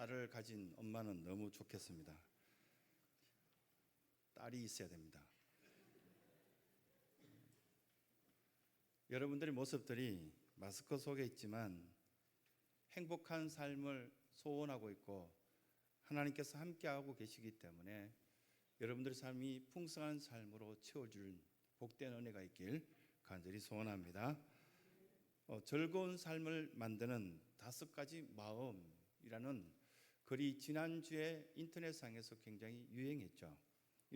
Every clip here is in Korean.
딸을 가진 엄마는 너무 좋겠습니다. 딸이 있어야 됩니다. 여러분들의 모습들이 마스크 속에 있지만 행복한 삶을 소원하고 있고 하나님께서 함께하고 계시기 때문에 여러분들의 삶이 풍성한 삶으로 채워줄 복된 은혜가 있길 간절히 소원합니다. 즐거운 삶을 만드는 5가지 마음이라는 글이 지난주에 인터넷상에서 굉장히 유행했죠.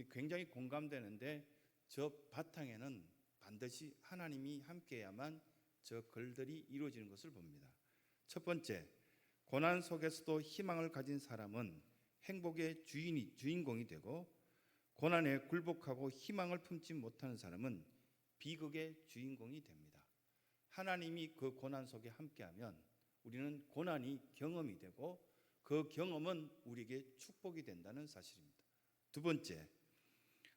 굉장히 공감되는데 저 바탕에는 반드시 하나님이 함께해야만 저 글들이 이루어지는 것을 봅니다. 첫 번째, 고난 속에서도 희망을 가진 사람은 행복의 주인공이 되고 고난에 굴복하고 희망을 품지 못하는 사람은 비극의 주인공이 됩니다. 하나님이 그 고난 속에 함께하면 우리는 고난이 경험이 되고 그 경험은 우리에게 축복이 된다는 사실입니다. 두 번째,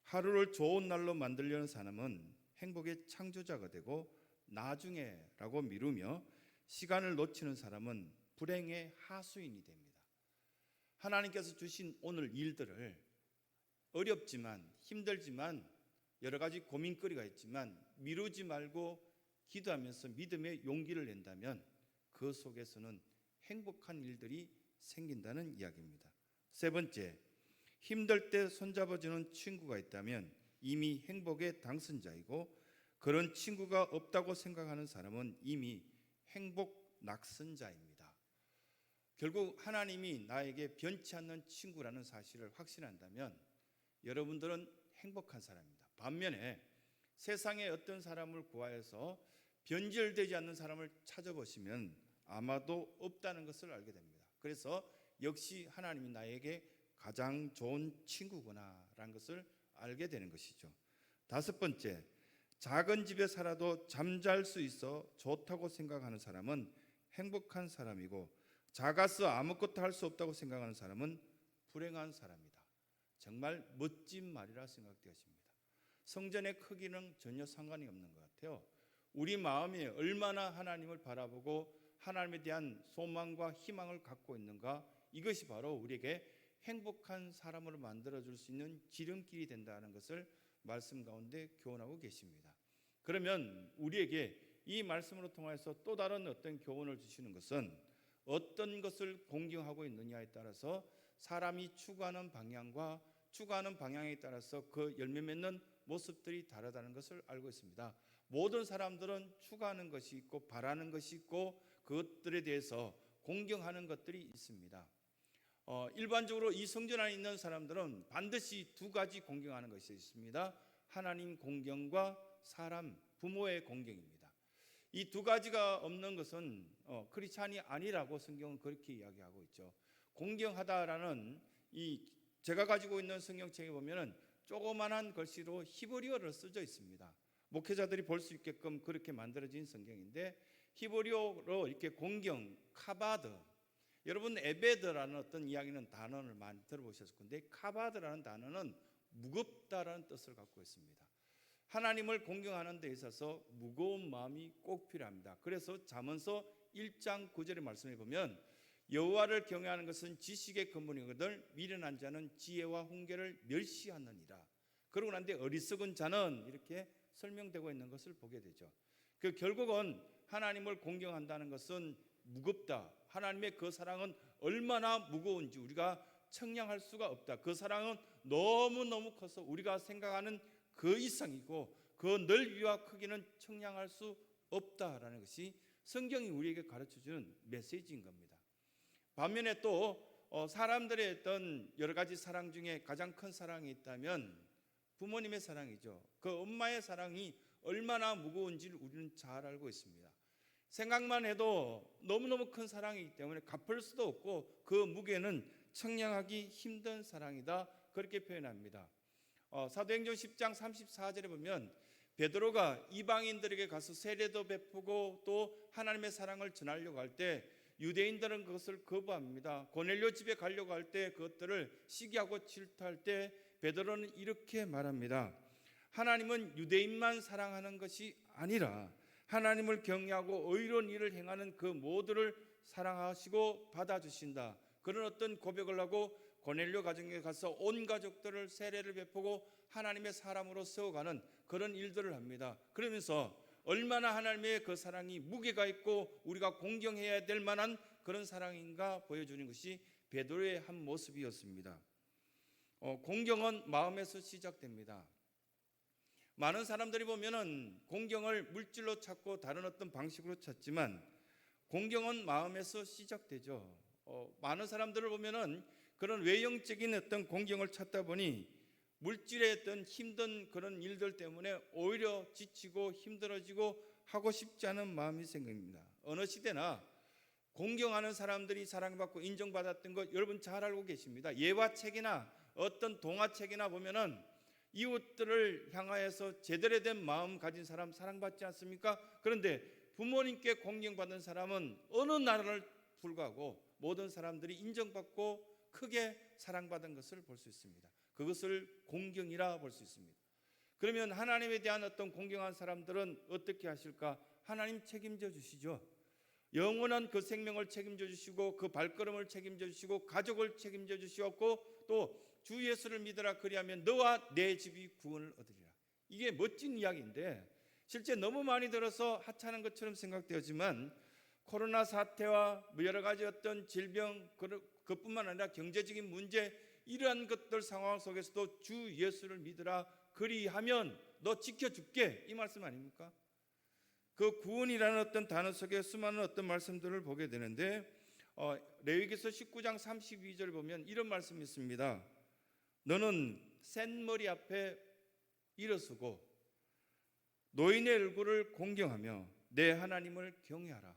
하루를 좋은 날로 만들려는 사람은 행복의 창조자가 되고 나중에라고 미루며 시간을 놓치는 사람은 불행의 하수인이 됩니다. 하나님께서 주신 오늘 일들을 어렵지만 힘들지만 여러 가지 고민거리가 있지만 미루지 말고 기도하면서 믿음의 용기를 낸다면 그 속에서는 행복한 일들이 생긴다는 이야기입니다. 세 번째, 힘들 때 손잡아주는 친구가 있다면 이미 행복의 당선자이고 그런 친구가 없다고 생각하는 사람은 이미 행복 낙선자입니다. 결국 하나님이 나에게 변치 않는 친구라는 사실을 확신한다면 여러분들은 행복한 사람입니다. 반면에 세상에 어떤 사람을 구하여서 변절되지 않는 사람을 찾아보시면 아마도 없다는 것을 알게 됩니다. 그래서 역시 하나님이 나에게 가장 좋은 친구구나라는 것을 알게 되는 것이죠. 5번째, 작은 집에 살아도 잠잘 수 있어 좋다고 생각하는 사람은 행복한 사람이고 작아서 아무것도 할 수 없다고 생각하는 사람은 불행한 사람이다. 정말 멋진 말이라 생각되어집니다. 성전의 크기는 전혀 상관이 없는 것 같아요. 우리 마음이 얼마나 하나님을 바라보고 하나님에 대한 소망과 희망을 갖고 있는가, 이것이 바로 우리에게 행복한 사람으로 만들어줄 수 있는 지름길이 된다는 것을 말씀 가운데 교훈하고 계십니다. 그러면 우리에게 이 말씀으로 통해서 또 다른 어떤 교훈을 주시는 것은 어떤 것을 공경하고 있느냐에 따라서 사람이 추구하는 방향과 추구하는 방향에 따라서 그 열매 맺는 모습들이 다르다는 것을 알고 있습니다. 모든 사람들은 추구하는 것이 있고 바라는 것이 있고 그것들에 대해서 공경하는 것들이 있습니다. 일반적으로 이 성전 안에 있는 사람들은 반드시 2가지 공경하는 것이 있습니다. 하나님 공경과 사람, 부모의 공경입니다. 이 2가지가 없는 것은 크리스찬이 아니라고 성경은 그렇게 이야기하고 있죠. 공경하다라는 제가 가지고 있는 성경책에 보면은 조그만한 글씨로 히브리어로 써져 있습니다. 목회자들이 볼 수 있게끔 그렇게 만들어진 성경인데 히브리어로 이렇게 공경, 카바드. 여러분 에베드라는 어떤 이야기는 단어를 많이 들어보셨을 건데 카바드라는 단어는 무겁다라는 뜻을 갖고 있습니다. 하나님을 공경하는 데 있어서 무거운 마음이 꼭 필요합니다. 그래서 잠언서 1장 9절의 말씀에 보면 여호와를 경외하는 것은 지식의 근본이거든 미련한 자는 지혜와 훈계를 멸시하느니라. 그러고 난 뒤에 어리석은 자는 이렇게 설명되고 있는 것을 보게 되죠. 결국은 하나님을 공경한다는 것은 무겁다. 하나님의 그 사랑은 얼마나 무거운지 우리가 청량할 수가 없다. 그 사랑은 너무너무 커서 우리가 생각하는 그 이상이고 그 넓이와 크기는 청량할 수 없다라는 것이 성경이 우리에게 가르쳐주는 메시지인 겁니다. 반면에 또 사람들의 어떤 여러 가지 사랑 중에 가장 큰 사랑이 있다면 부모님의 사랑이죠. 그 엄마의 사랑이 얼마나 무거운지를 우리는 잘 알고 있습니다. 생각만 해도 너무너무 큰 사랑이기 때문에 갚을 수도 없고 그 무게는 청량하기 힘든 사랑이다, 그렇게 표현합니다. 사도행전 10장 34절에 보면 베드로가 이방인들에게 가서 세례도 베푸고 또 하나님의 사랑을 전하려고 할 때 유대인들은 그것을 거부합니다. 고넬료 집에 가려고 할 때 그것들을 시기하고 질투할 때 베드로는 이렇게 말합니다. 하나님은 유대인만 사랑하는 것이 아니라 하나님을 경외하고 의로운 일을 행하는 그 모두를 사랑하시고 받아주신다. 그런 어떤 고백을 하고 고넬료 가정에 가서 온 가족들을 세례를 베푸고 하나님의 사람으로 세워가는 그런 일들을 합니다. 그러면서 얼마나 하나님의 그 사랑이 무게가 있고 우리가 공경해야 될 만한 그런 사랑인가 보여주는 것이 베드로의 한 모습이었습니다. 공경은 마음에서 시작됩니다. 많은 사람들이 보면은 공경을 물질로 찾고 다른 어떤 방식으로 찾지만 공경은 마음에서 시작되죠. 많은 사람들을 보면은 그런 외형적인 어떤 공경을 찾다 보니 물질의 어떤 힘든 그런 일들 때문에 오히려 지치고 힘들어지고 하고 싶지 않은 마음이 생깁니다. 어느 시대나 공경하는 사람들이 사랑받고 인정받았던 것 여러분 잘 알고 계십니다. 예화책이나 어떤 동화책이나 보면은 이웃들을 향하여서 제대로 된 마음 가진 사람 사랑받지 않습니까? 그런데 부모님께 공경받는 사람은 어느 나라를 불구하고 모든 사람들이 인정받고 크게 사랑받은 것을 볼 수 있습니다. 그것을 공경이라 볼 수 있습니다. 그러면 하나님에 대한 어떤 공경한 사람들은 어떻게 하실까? 하나님 책임져 주시죠. 영원한 그 생명을 책임져 주시고 그 발걸음을 책임져 주시고 가족을 책임져 주시었고 또 주 예수를 믿으라 그리하면 너와 내 집이 구원을 얻으리라. 이게 멋진 이야기인데 실제 너무 많이 들어서 하찮은 것처럼 생각되었지만 코로나 사태와 여러 가지 어떤 질병 그뿐만 아니라 경제적인 문제 이러한 것들 상황 속에서도 주 예수를 믿으라 그리하면 너 지켜줄게 이 말씀 아닙니까? 그 구원이라는 어떤 단어 속에 수많은 어떤 말씀들을 보게 되는데 레위기서 19장 32절을 보면 이런 말씀이 있습니다. 너는 센 머리 앞에 일어서고 노인의 얼굴을 공경하며 내 하나님을 경외하라.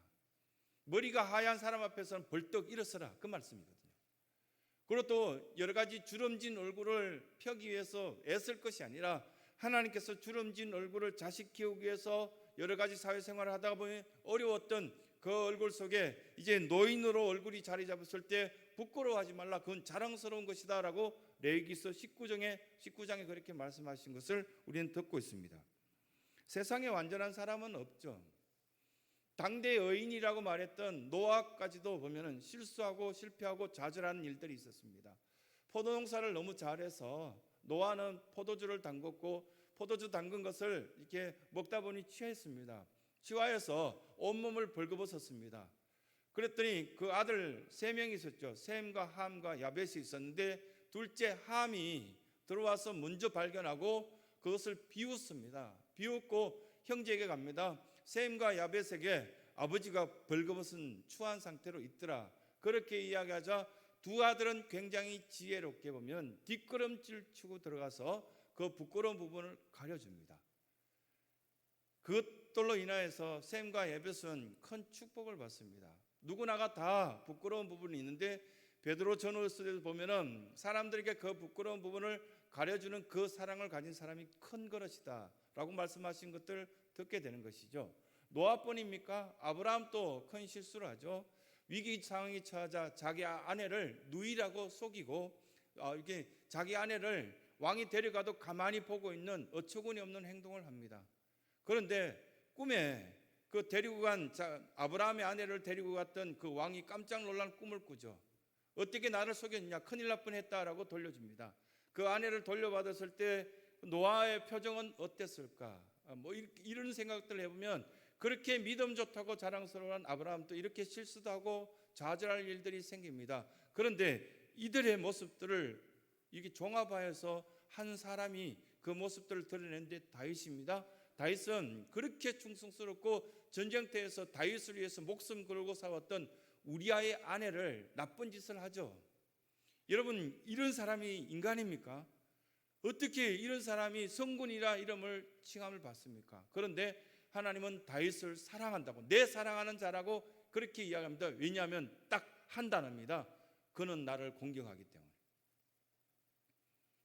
머리가 하얀 사람 앞에서는 벌떡 일어서라 그 말씀이거든요. 그리고 또 여러 가지 주름진 얼굴을 펴기 위해서 애쓸 것이 아니라 하나님께서 주름진 얼굴을 자식 키우기 위해서 여러 가지 사회생활을 하다 보니 어려웠던 그 얼굴 속에 이제 노인으로 얼굴이 자리 잡았을 때 부끄러워하지 말라. 그건 자랑스러운 것이다 라고 레위기서 19장에 그렇게 말씀하신 것을 우리는 듣고 있습니다. 세상에 완전한 사람은 없죠. 당대 여인이라고 말했던 노아까지도 보면은 실수하고 실패하고 좌절하는 일들이 있었습니다. 포도농사를 너무 잘해서 노아는 포도주를 담궜고 포도주 담근 것을 이렇게 먹다 보니 취했습니다. 취하여서 온몸을 벌거벗었습니다. 그랬더니 그 아들 3명이 있었죠. 셈과 함과 야벳이 있었는데 둘째 함이 들어와서 먼저 발견하고 그것을 비웃습니다. 비웃고 형제에게 갑니다. 셈과 야벳에게 아버지가 벌거벗은 추한 상태로 있더라. 그렇게 이야기하자 두 아들은 굉장히 지혜롭게 보면 뒷걸음질 치고 들어가서 그 부끄러운 부분을 가려줍니다. 그것들로 인하여서 셈과 야벳은 큰 축복을 받습니다. 누구나가 다 부끄러운 부분이 있는데 베드로 전후서에서 보면은 사람들에게 그 부끄러운 부분을 가려주는 그 사랑을 가진 사람이 큰 그릇이다 라고 말씀하신 것들 듣게 되는 것이죠. 노아뿐입니까? 아브라함도 큰 실수를 하죠. 위기 상황이 처하자 자기 아내를 누이라고 속이고 이게 자기 아내를 왕이 데려가도 가만히 보고 있는 어처구니 없는 행동을 합니다. 그런데 꿈에 그 데리고 간 아브라함의 아내를 데리고 갔던 그 왕이 깜짝 놀란 꿈을 꾸죠. 어떻게 나를 속였냐, 큰일 날 뻔했다라고 돌려줍니다. 그 아내를 돌려받았을 때 노아의 표정은 어땠을까? 뭐 이런 생각들을 해보면 그렇게 믿음 좋다고 자랑스러운 아브라함도 이렇게 실수도 하고 좌절할 일들이 생깁니다. 그런데 이들의 모습들을 이게 종합하여서 한 사람이 그 모습들을 드러내는데 다윗입니다. 다윗은 그렇게 충성스럽고 전쟁터에서 다윗을 위해서 목숨 걸고 싸웠던 우리아의 아내를 나쁜 짓을 하죠. 여러분 이런 사람이 인간입니까? 어떻게 이런 사람이 성군이라 이름을 칭함을 받습니까? 그런데 하나님은 다윗을 사랑한다고 내 사랑하는 자라고 그렇게 이야기합니다. 왜냐하면 딱 한 단어입니다. 그는 나를 공경하기 때문에.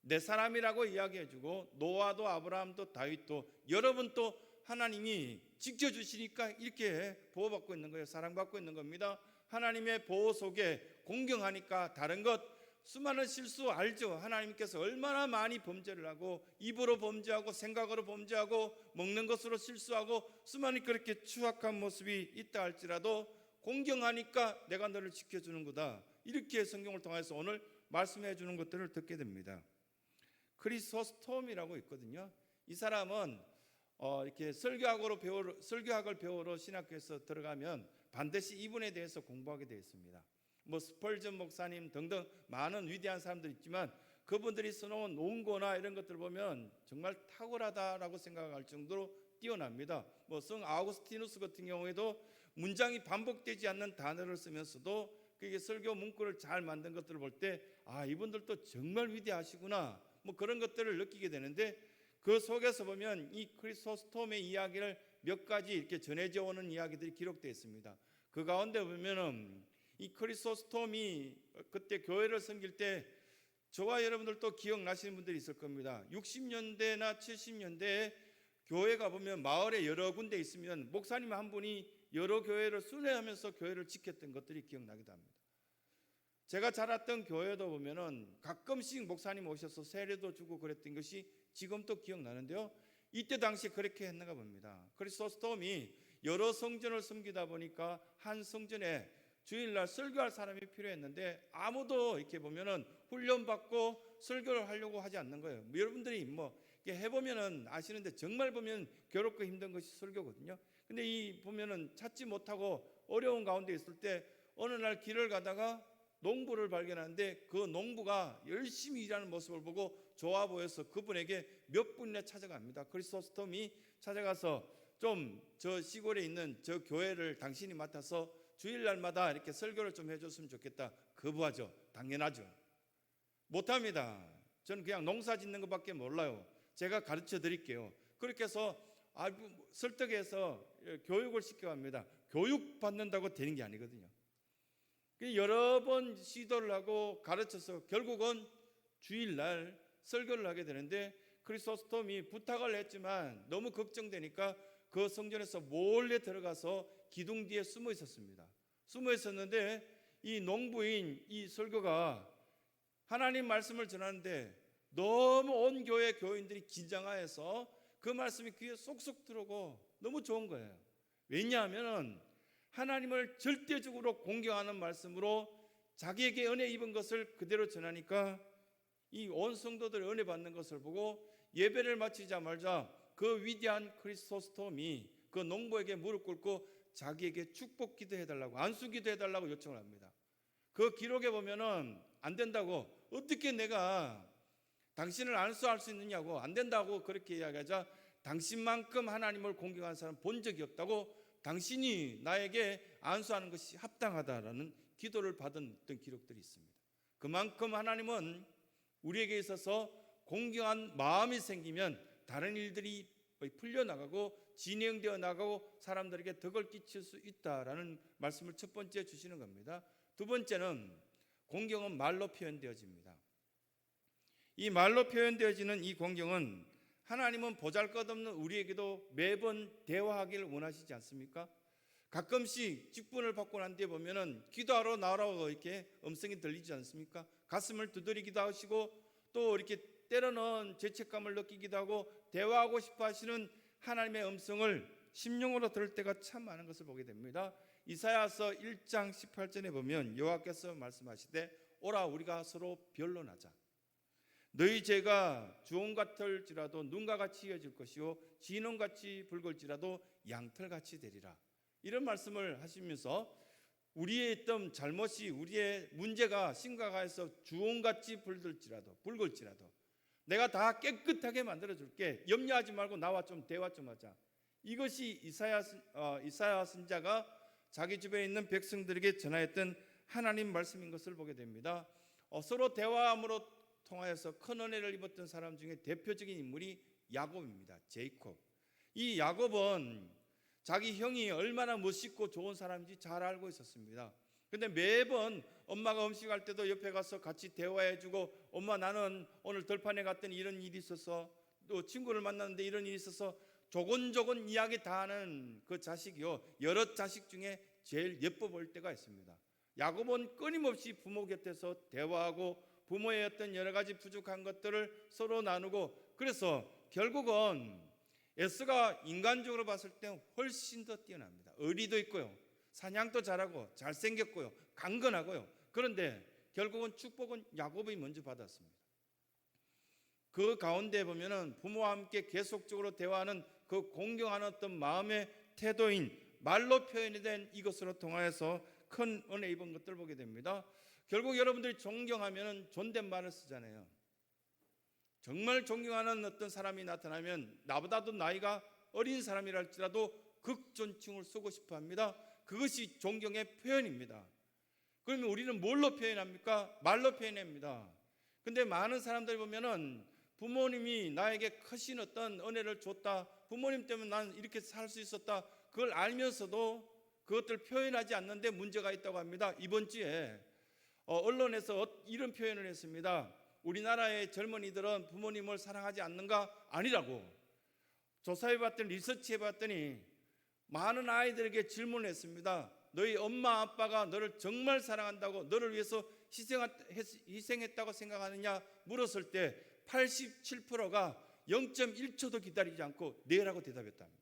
내 사람이라고 이야기해주고 노아도 아브라함도 다윗도 여러분도 하나님이 지켜주시니까 이렇게 보호받고 있는 거예요. 사랑받고 있는 겁니다. 하나님의 보호 속에 공경하니까 다른 것 수많은 실수 알죠. 하나님께서 얼마나 많이 범죄를 하고 입으로 범죄하고 생각으로 범죄하고 먹는 것으로 실수하고 수많이 그렇게 추악한 모습이 있다 할지라도 공경하니까 내가 너를 지켜주는 거다. 이렇게 성경을 통해서 오늘 말씀해 주는 것들을 듣게 됩니다. 크리소스톰이라고 있거든요. 이 사람은 이렇게 설교학을 배우러 신학교에서 들어가면 반드시 이분에 대해서 공부하게 되어 있습니다. 뭐 스펄전 목사님 등등 많은 위대한 사람들이 있지만 그분들이 써놓은 논거나 이런 것들을 보면 정말 탁월하다라고 생각할 정도로 뛰어납니다. 뭐 성 아우구스티누스 같은 경우에도 문장이 반복되지 않는 단어를 쓰면서도 그게 설교 문구를 잘 만든 것들을 볼 때 이분들도 정말 위대하시구나 뭐 그런 것들을 느끼게 되는데, 그 속에서 보면 이 크리소스톰의 이야기를 몇 가지 이렇게 전해져 오는 이야기들이 기록되어 있습니다. 그 가운데 보면은 이 크리소스톰이 그때 교회를 섬길 때 저와 여러분들도 기억나시는 분들이 있을 겁니다. 60년대나 70년대에 교회가 보면 마을에 여러 군데 있으면 목사님 한 분이 여러 교회를 순회하면서 교회를 지켰던 것들이 기억나기도 합니다. 제가 자랐던 교회도 보면은 가끔씩 목사님 오셔서 세례도 주고 그랬던 것이 지금도 기억나는데요. 이때 당시 그렇게 했는가 봅니다. 크리소스톰이 여러 성전을 섬기다 보니까 한 성전에 주일날 설교할 사람이 필요했는데 아무도 이렇게 보면은 훈련받고 설교를 하려고 하지 않는 거예요. 여러분들이 뭐 이렇게 해보면은 아시는데 정말 보면 괴롭고 힘든 것이 설교거든요. 근데 이 보면은 찾지 못하고 어려운 가운데 있을 때 어느 날 길을 가다가 농부를 발견하는데 그 농부가 열심히 일하는 모습을 보고 좋아 보여서 그분에게 몇 분이나 찾아갑니다. 크리소스톰이 찾아가서 좀 저 시골에 있는 저 교회를 당신이 맡아서 주일날마다 이렇게 설교를 좀 해줬으면 좋겠다. 거부하죠. 당연하죠. 못합니다. 저는 그냥 농사 짓는 것밖에 몰라요. 제가 가르쳐 드릴게요. 그렇게 해서 설득해서 교육을 시켜갑니다. 교육 받는다고 되는 게 아니거든요. 여러 번 시도를 하고 가르쳐서 결국은 주일날 설교를 하게 되는데, 크리소스톰이 부탁을 했지만 너무 걱정되니까 그 성전에서 몰래 들어가서 기둥 뒤에 숨어 있었습니다. 숨어 있었는데 이 농부인 이 설교가 하나님 말씀을 전하는데 너무 온 교회 교인들이 긴장하여서 그 말씀이 귀에 쏙쏙 들어오고 너무 좋은 거예요. 왜냐하면 하나님을 절대적으로 공경하는 말씀으로 자기에게 은혜 입은 것을 그대로 전하니까 이 온 성도들이 은혜 받는 것을 보고 예배를 마치자마자 그 위대한 크리소스톰이 그 농부에게 무릎 꿇고 자기에게 축복 기도해달라고, 안수 기도해달라고 요청을 합니다. 그 기록에 보면은 안 된다고, 어떻게 내가 당신을 안수할 수 있느냐고, 안 된다고 그렇게 이야기하자 당신만큼 하나님을 공경하는 사람 본 적이 없다고, 당신이 나에게 안수하는 것이 합당하다라는 기도를 받은 어떤 기록들이 있습니다. 그만큼 하나님은 우리에게 있어서 공경한 마음이 생기면 다른 일들이 풀려나가고 진행되어 나가고 사람들에게 덕을 끼칠 수 있다라는 말씀을 첫 번째 주시는 겁니다. 두 번째는 공경은 말로 표현되어집니다. 이 말로 표현되어지는 이 공경은 하나님은 보잘것없는 우리에게도 매번 대화하기를 원하시지 않습니까? 가끔씩 직분을 받고 난 뒤에 보면은 기도하러 나오라고 이렇게 음성이 들리지 않습니까? 가슴을 두드리기도 하시고 또 이렇게 때로는 죄책감을 느끼기도 하고 대화하고 싶어 하시는 하나님의 음성을 심령으로 들을 때가 참 많은 것을 보게 됩니다. 이사야서 1장 18절에 보면 여호와께서 말씀하시되 오라 우리가 서로 변론하자. 너희 죄가 주홍 같을지라도 눈과 같이 이어질 것이요 진홍같이 붉을지라도 양털같이 되리라. 이런 말씀을 하시면서 우리의 있던 잘못이, 우리의 문제가 심각해서 주홍같이 붉을지라도 내가 다 깨끗하게 만들어줄게. 염려하지 말고 나와 좀 대화 좀 하자. 이것이 이사야 선지자가 자기 주변에 있는 백성들에게 전하였던 하나님 말씀인 것을 보게 됩니다. 서로 대화함으로 통하여서 큰 은혜를 입었던 사람 중에 대표적인 인물이 야곱입니다. 제이콥. 이 야곱은 자기 형이 얼마나 멋있고 좋은 사람인지 잘 알고 있었습니다. 근데 매번 엄마가 음식할 때도 옆에 가서 같이 대화해주고, 엄마 나는 오늘 들판에 갔더니 이런 일이 있어서, 또 친구를 만났는데 이런 일이 있어서 조곤조곤 이야기 다 하는 그 자식이요, 여러 자식 중에 제일 예뻐 보일 때가 있습니다. 야곱은 끊임없이 부모 곁에서 대화하고 부모의 어떤 여러 가지 부족한 것들을 서로 나누고, 그래서 결국은 에스가 인간적으로 봤을 때 훨씬 더 뛰어납니다. 의리도 있고요, 사냥도 잘하고 잘생겼고요, 강건하고요, 그런데 결국은 축복은 야곱이 먼저 받았습니다. 그 가운데 보면은 부모와 함께 계속적으로 대화하는 그 공경하는 어떤 마음의 태도인 말로 표현이 된 이것으로 통하여서 큰 은혜 입은 것들을 보게 됩니다. 결국 여러분들이 존경하면은 존댓말을 쓰잖아요. 정말 존경하는 어떤 사람이 나타나면 나보다도 나이가 어린 사람이랄지라도 극존칭을 쓰고 싶어 합니다. 그것이 존경의 표현입니다. 그러면 우리는 뭘로 표현합니까? 말로 표현합니다. 근데 많은 사람들 보면은 부모님이 나에게 크신 어떤 은혜를 줬다, 부모님 때문에 난 이렇게 살 수 있었다, 그걸 알면서도 그것들 표현하지 않는데 문제가 있다고 합니다. 이번 주에 언론에서 이런 표현을 했습니다. 우리나라의 젊은이들은 부모님을 사랑하지 않는가? 아니라고. 조사해봤더니, 리서치해봤더니 많은 아이들에게 질문을 했습니다. 너희 엄마 아빠가 너를 정말 사랑한다고, 너를 위해서 희생했다고 생각하느냐 물었을 때 87%가 0.1초도 기다리지 않고 네라고 대답했답니다.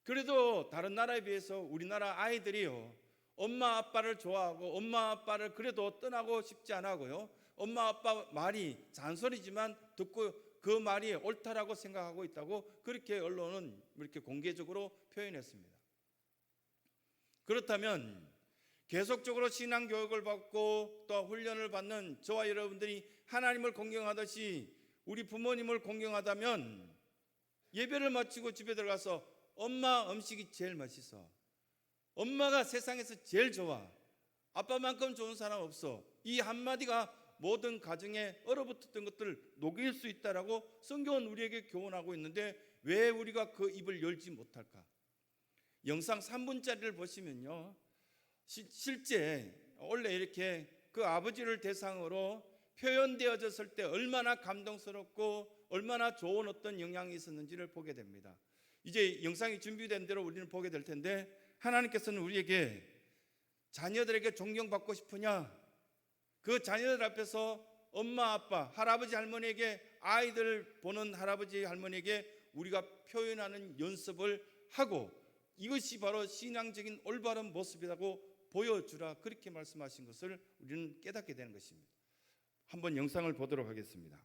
그래도 다른 나라에 비해서 우리나라 아이들이요, 엄마 아빠를 좋아하고 엄마 아빠를 그래도 떠나고 싶지 않아 하고요, 엄마 아빠 말이 잔소리지만 듣고 그 말이 옳다라고 생각하고 있다고 그렇게 언론은 이렇게 공개적으로 표현했습니다. 그렇다면 계속적으로 신앙 교육을 받고 또 훈련을 받는 저와 여러분들이 하나님을 공경하듯이 우리 부모님을 공경하다면 예배를 마치고 집에 들어가서 엄마 음식이 제일 맛있어, 엄마가 세상에서 제일 좋아, 아빠만큼 좋은 사람 없어, 이 한마디가 모든 가정에 얼어붙었던 것들을 녹일 수 있다라고 성경은 우리에게 교훈하고 있는데 왜 우리가 그 입을 열지 못할까? 영상 3분짜리를 보시면요, 실제 원래 이렇게 그 아버지를 대상으로 표현되어졌을 때 얼마나 감동스럽고 얼마나 좋은 어떤 영향이 있었는지를 보게 됩니다. 이제 영상이 준비된 대로 우리는 보게 될 텐데, 하나님께서는 우리에게 자녀들에게 존경받고 싶으냐? 그 자녀들 앞에서 엄마 아빠 할아버지 할머니에게, 아이들 보는 할아버지 할머니에게 우리가 표현하는 연습을 하고, 이것이 바로 신앙적인 올바른 모습이라고 보여주라, 그렇게 말씀하신 것을 우리는 깨닫게 되는 것입니다. 한번 영상을 보도록 하겠습니다.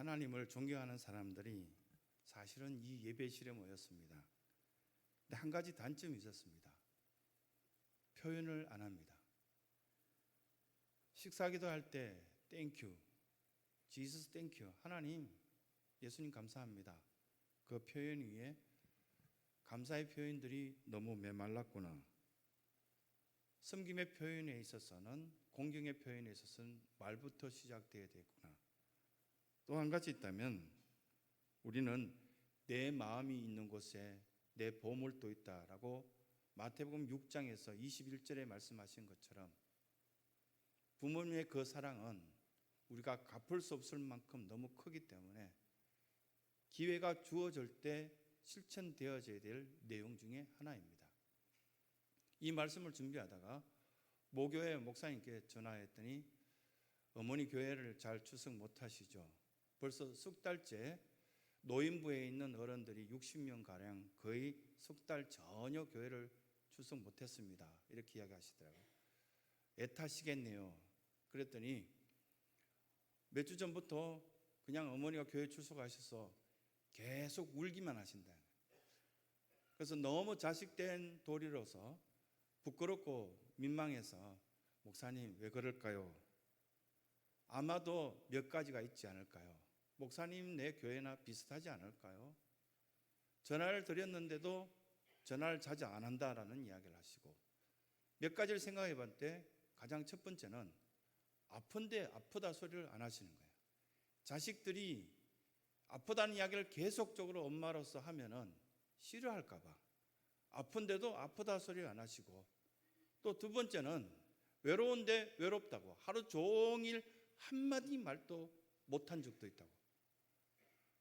하나님을 존경하는 사람들이 사실은 이 예배실에 모였습니다. 근데 한 가지 단점이 있었습니다. 표현을 안 합니다. 식사기도 할 때 땡큐, 지저스 땡큐, 하나님, 예수님 감사합니다. 그 표현 위에 감사의 표현들이 너무 메말랐구나. 섬김의 표현에 있어서는, 공경의 표현에 있어서는 말부터 시작되어야 되겠구나. 또 한 가지 있다면 우리는 내 마음이 있는 곳에 내 보물도 있다라고 마태복음 6장에서 21절에 말씀하신 것처럼 부모님의 그 사랑은 우리가 갚을 수 없을 만큼 너무 크기 때문에 기회가 주어질 때 실천되어져야 될 내용 중에 하나입니다. 이 말씀을 준비하다가 모교회 목사님께 전화했더니 어머니 교회를 잘 출석 못하시죠. 벌써 석 달째 노인부에 있는 어른들이 60명가량 거의 석 달 전혀 교회를 출석 못했습니다. 이렇게 이야기하시더라고요. 애타시겠네요. 그랬더니 몇 주 전부터 그냥 어머니가 교회 출석하셔서 계속 울기만 하신다. 그래서 너무 자식된 도리로서 부끄럽고 민망해서 목사님 왜 그럴까요? 아마도 몇 가지가 있지 않을까요? 목사님 내 교회나 비슷하지 않을까요? 전화를 드렸는데도 전화를 자주 안 한다라는 이야기를 하시고 몇 가지를 생각해 봤을 때 가장 첫 번째는 아픈데 아프다 소리를 안 하시는 거예요. 자식들이 아프다는 이야기를 계속적으로 엄마로서 하면은 싫어할까 봐 아픈데도 아프다 소리를 안 하시고 또 두 번째는 외로운데 외롭다고 하루 종일 한마디 말도 못한 적도 있다고.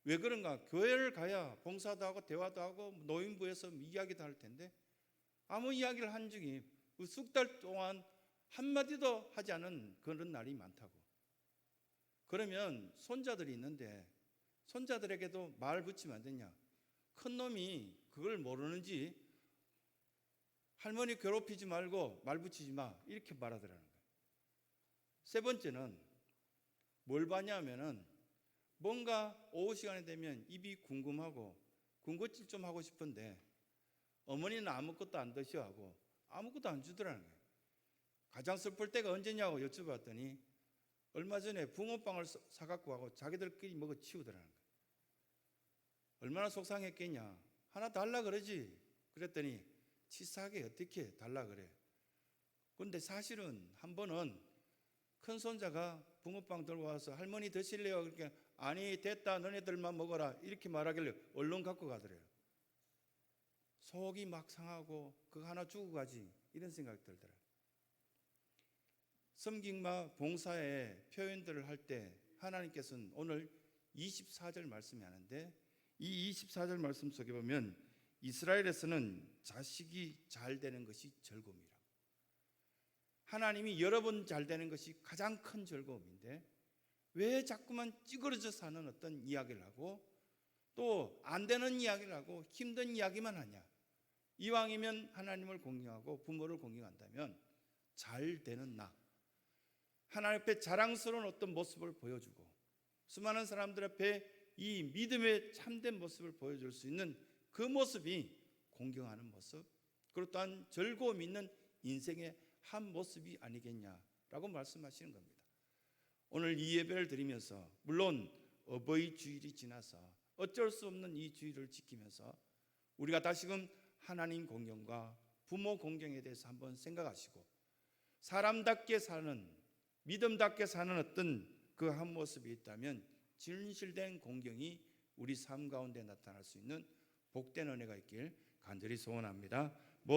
왜 그런가? 교회를 가야 봉사도 하고 대화도 하고 노인부에서 이야기도 할 텐데 아무 이야기를 한 적이 석 달 동안 한마디도 하지 않은 그런 날이 많다고. 그러면 손자들이 있는데 손자들에게도 말 붙이면 안 되냐? 큰 놈이 그걸 모르는지 할머니 괴롭히지 말고 말 붙이지 마 이렇게 말하더라는 거예요. 세 번째는 뭘 봤냐면은 뭔가 오후 시간이 되면 입이 궁금하고 군것질 좀 하고 싶은데 어머니는 아무것도 안 드셔 하고 아무것도 안 주더라는 거예요. 가장 슬플 때가 언제냐고 여쭤봤더니 얼마 전에 붕어빵을 사갖고 가고 자기들끼리 먹어 치우더라는 거예요. 얼마나 속상했겠냐. 하나 달라 그러지. 그랬더니 치사하게 어떻게 달라 그래. 그런데 사실은 한 번은 큰 손자가 붕어빵 들고 와서 할머니 드실래요? 그러니까 아니 됐다 너네들만 먹어라 이렇게 말하길래 얼른 갖고 가더래요. 속이 막 상하고 그거 하나 주고 가지 이런 생각이 들더라고요. 섬김과 봉사의 표현들을 할 때 하나님께서는 오늘 24절 말씀이 하는데 이 24절 말씀 속에 보면 이스라엘에서는 자식이 잘 되는 것이 즐거움이라고. 하나님이 여러 번 잘 되는 것이 가장 큰 즐거움인데 왜 자꾸만 찌그러져 사는 어떤 이야기를 하고 또 안 되는 이야기를 하고 힘든 이야기만 하냐. 이왕이면 하나님을 공경하고 부모를 공경한다면 잘 되는 나 하나님 앞에 자랑스러운 어떤 모습을 보여주고 수많은 사람들 앞에 이 믿음의 참된 모습을 보여줄 수 있는 그 모습이 공경하는 모습 그리고 또한 즐거움 있는 인생의 한 모습이 아니겠냐라고 말씀하시는 겁니다. 오늘 이 예배를 드리면서 물론 어버이 주일이 지나서 어쩔 수 없는 이 주일을 지키면서 우리가 다시금 하나님 공경과 부모 공경에 대해서 한번 생각하시고 사람답게 사는 믿음답게 사는 어떤 그 한 모습이 있다면 진실된 공경이 우리 삶 가운데 나타날 수 있는 복된 은혜가 있길 간절히 소원합니다.